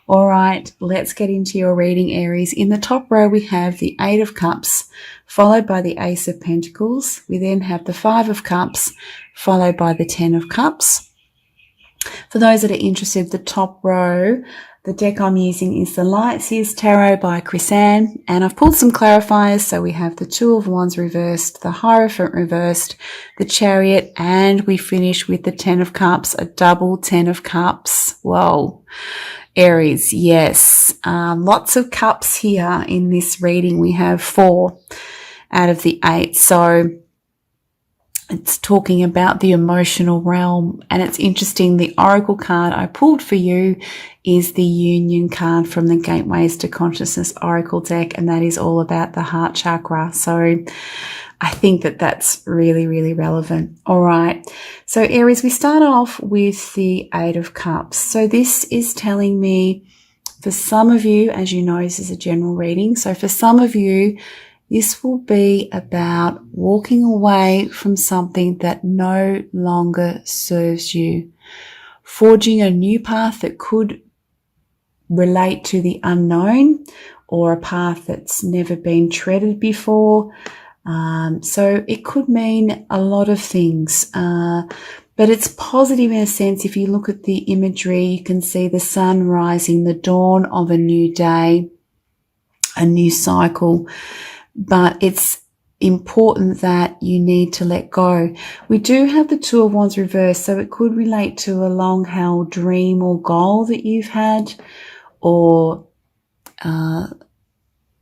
All right, let's get into your reading, Aries. In the top row, we have the Eight of Cups, followed by the Ace of Pentacles. We then have the Five of Cups, followed by the Ten of Cups. For those that are interested, the top row, the deck I'm using is the Lights Years Tarot by Chrisanne, and I've pulled some clarifiers. So we have the Two of Wands reversed, the Hierophant reversed, the Chariot, and we finish with the Ten of Cups, a double Ten of Cups. Whoa. Aries, yes. Lots of cups here in this reading. We have 4 out of the 8. So it's talking about the emotional realm, and it's interesting. The Oracle card I pulled for you is the Union card from the Gateways to Consciousness Oracle deck, and that is all about the heart chakra. So I think that that's really, really relevant. All right. So Aries, we start off with the Eight of Cups. So this is telling me, for some of you, as you know, this is a general reading. So for some of you, this will be about walking away from something that no longer serves you, forging a new path that could relate to the unknown, or a path that's never been treaded before. So it could mean a lot of things, but it's positive in a sense. If you look at the imagery, you can see the sun rising, the dawn of a new day, a new cycle, but it's important that you need to let go. We do have the Two of Wands reversed, so it could relate to a long-held dream or goal that you've had, or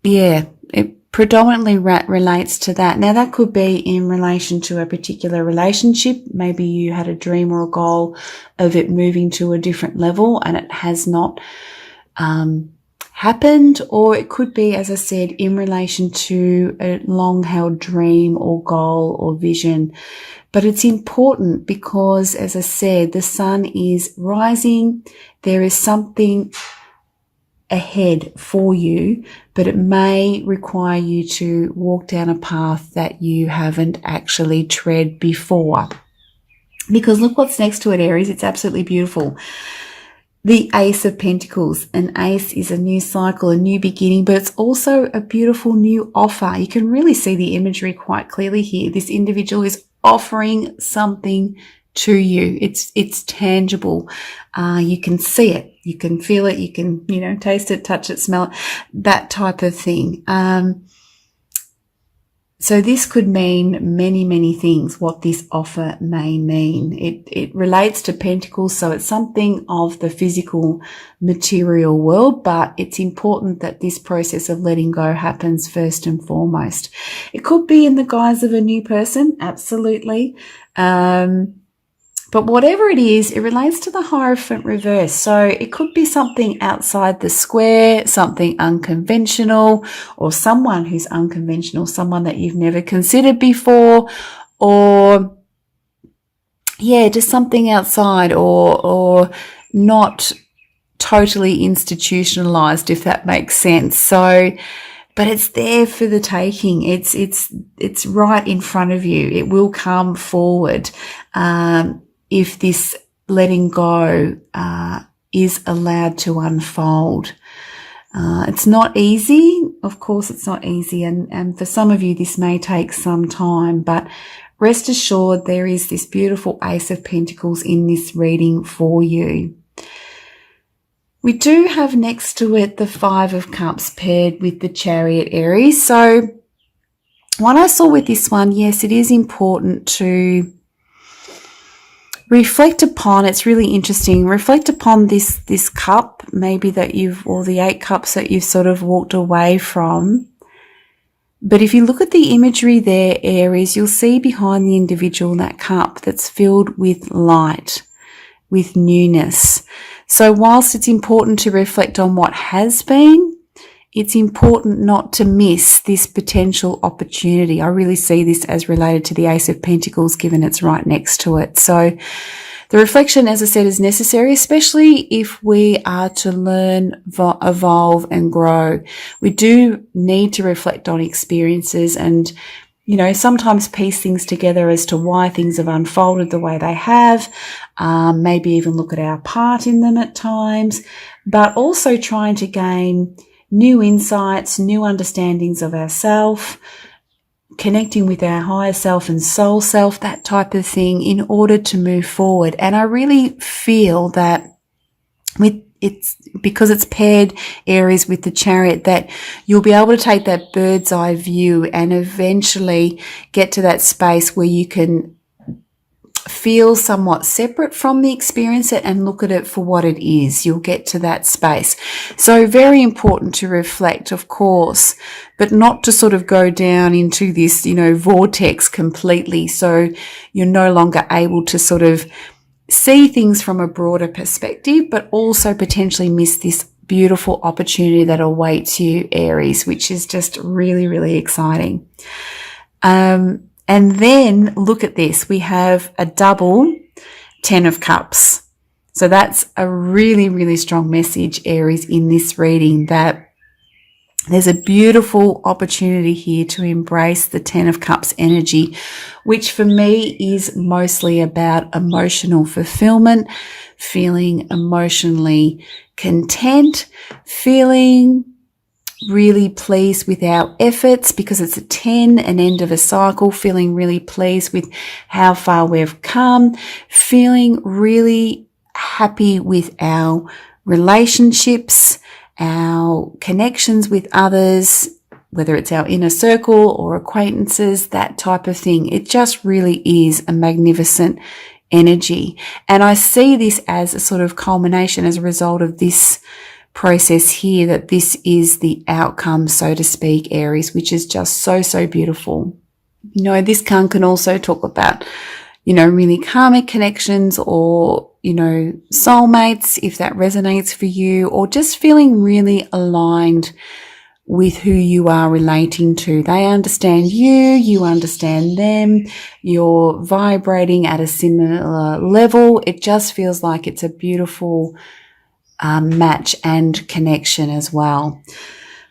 it predominantly relates to that. Now, that could be in relation to a particular relationship. Maybe you had a dream or a goal of it moving to a different level and it has not happened, or it could be, as I said, in relation to a long-held dream or goal or vision. But it's important because, as I said, the sun is rising. There is something ahead for you, but it may require you to walk down a path that you haven't actually tread before. Because look what's next to it, Aries. It's absolutely beautiful. The Ace of Pentacles. An ace is a new cycle, a new beginning, but it's also a beautiful new offer. You can really see the imagery quite clearly here. This individual is offering something to you. It's tangible. You can see it. You can feel it. You can, taste it, touch it, smell it, that type of thing. So this could mean many, many things, what this offer may mean. It relates to Pentacles, so it's something of the physical material world, but it's important that this process of letting go happens first and foremost. It could be in the guise of a new person, absolutely. But whatever it is, it relates to the Hierophant reverse. So it could be something outside the square, something unconventional, or someone who's unconventional, someone that you've never considered before, or just something outside, or not totally institutionalized, if that makes sense. So, but it's there for the taking. It's right in front of you. It will come forward. If this letting go is allowed to unfold. It's not easy. Of course, it's not easy. And for some of you, this may take some time, but rest assured there is this beautiful Ace of Pentacles in this reading for you. We do have next to it the Five of Cups paired with the Chariot, Aries. So what I saw with this one, yes, it is important to reflect upon. It's really interesting. Reflect upon this cup, maybe or the 8 cups that you've sort of walked away from. But if you look at the imagery there, Aries, you'll see behind the individual that cup that's filled with light, with newness. So whilst it's important to reflect on what has been, it's important not to miss this potential opportunity. I really see this as related to the Ace of Pentacles, given it's right next to it. So the reflection, as I said, is necessary, especially if we are to learn, evolve and grow. We do need to reflect on experiences and sometimes piece things together as to why things have unfolded the way they have, maybe even look at our part in them at times, but also trying to gain new insights, new understandings of ourselves, connecting with our higher self and soul self, that type of thing, in order to move forward. And I really feel that because it's paired Aries with the Chariot, that you'll be able to take that bird's eye view and eventually get to that space where you can feel somewhat separate from the experience and look at it for what it is. You'll get to that space. So very important to reflect, of course, but not to sort of go down into this, vortex completely. So you're no longer able to sort of see things from a broader perspective, but also potentially miss this beautiful opportunity that awaits you, Aries, which is just really, really exciting. And then look at this. We have a double 10 of Cups. So that's a really, really strong message, Aries, in this reading, that there's a beautiful opportunity here to embrace the 10 of Cups energy, which for me is mostly about emotional fulfillment, feeling emotionally content, feeling really pleased with our efforts, because it's a 10, an end of a cycle, feeling really pleased with how far we've come, feeling really happy with our relationships, our connections with others, whether it's our inner circle or acquaintances, that type of thing. It just really is a magnificent energy. And I see this as a sort of culmination as a result of this process here, that this is the outcome, so to speak, Aries, which is just so, so beautiful. This card can also talk about, really karmic connections, or soulmates, if that resonates for you, or just feeling really aligned with who you are relating to. They understand you, you understand them, you're vibrating at a similar level. It just feels like it's a beautiful match and connection as well,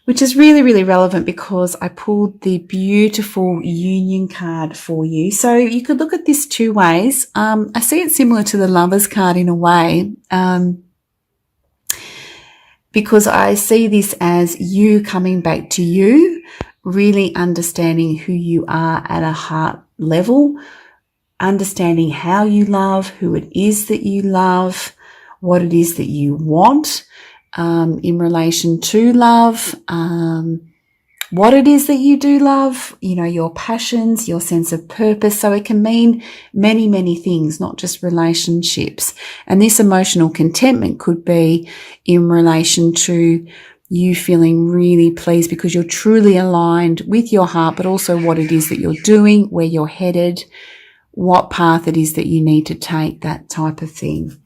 which is really, really relevant because I pulled the beautiful union card for you. So you could look at this two ways. I see it similar to the Lovers card in a way, because I see this as you coming back to you, really understanding who you are at a heart level, understanding how you love, who it is that you love, what it is that you want in relation to love, what it is that you do love, your passions, your sense of purpose. So it can mean many, many things, not just relationships. And this emotional contentment could be in relation to you feeling really pleased because you're truly aligned with your heart, but also what it is that you're doing, where you're headed, what path it is that you need to take, that type of thing.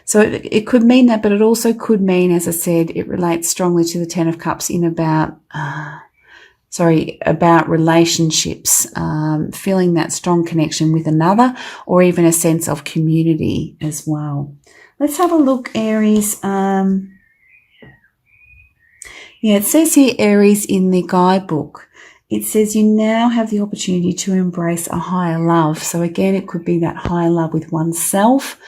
So it could mean that, but it also could mean, as I said, it relates strongly to the 10 of Cups in about relationships, feeling that strong connection with another, or even a sense of community as well. Let's have a look, Aries. It says here, Aries, in the guidebook, it says you now have the opportunity to embrace a higher love. So again, it could be that higher love with oneself,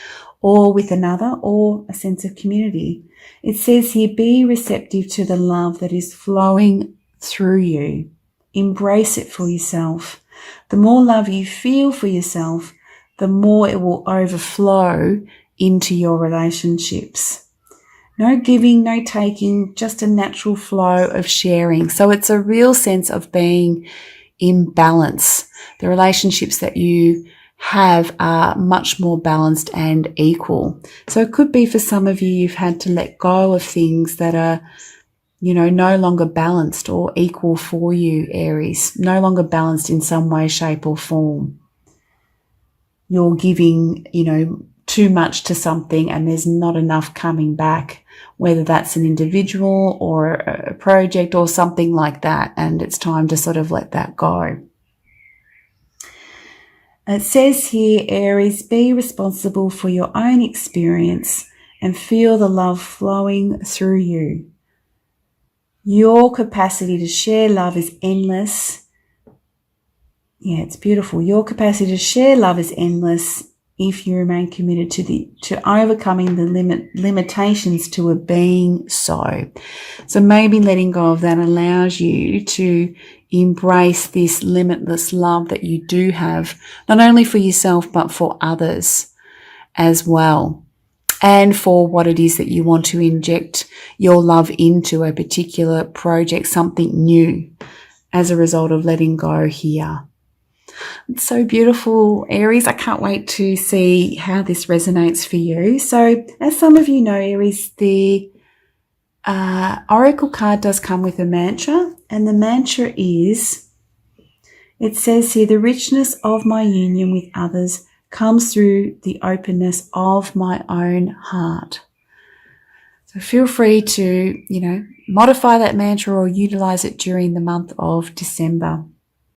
or with another, or a sense of community. It says here, be receptive to the love that is flowing through you. Embrace it for yourself. The more love you feel for yourself, the more it will overflow into your relationships. No giving, no taking, just a natural flow of sharing. So it's a real sense of being in balance. The relationships that you have are much more balanced and equal. So it could be for some of you, you've had to let go of things that are, no longer balanced or equal for you, Aries, no longer balanced in some way, shape or form. You're giving, too much to something and there's not enough coming back, whether that's an individual or a project or something like that. And it's time to sort of let that go. It says here, Aries, be responsible for your own experience and feel the love flowing through you. Your capacity to share love is endless. Yeah, it's beautiful. Your capacity to share love is endless if you remain committed to overcoming the limitations to a being so. So maybe letting go of that allows you to embrace this limitless love that you do have, not only for yourself, but for others as well. And for what it is that you want to inject your love into, a particular project, something new, as a result of letting go here. It's so beautiful, Aries. I can't wait to see how this resonates for you. So, as some of you know, Aries, the Oracle card does come with a mantra, and the mantra is, it says here, the richness of my union with others comes through the openness of my own heart. So feel free to, modify that mantra or utilize it during the month of December.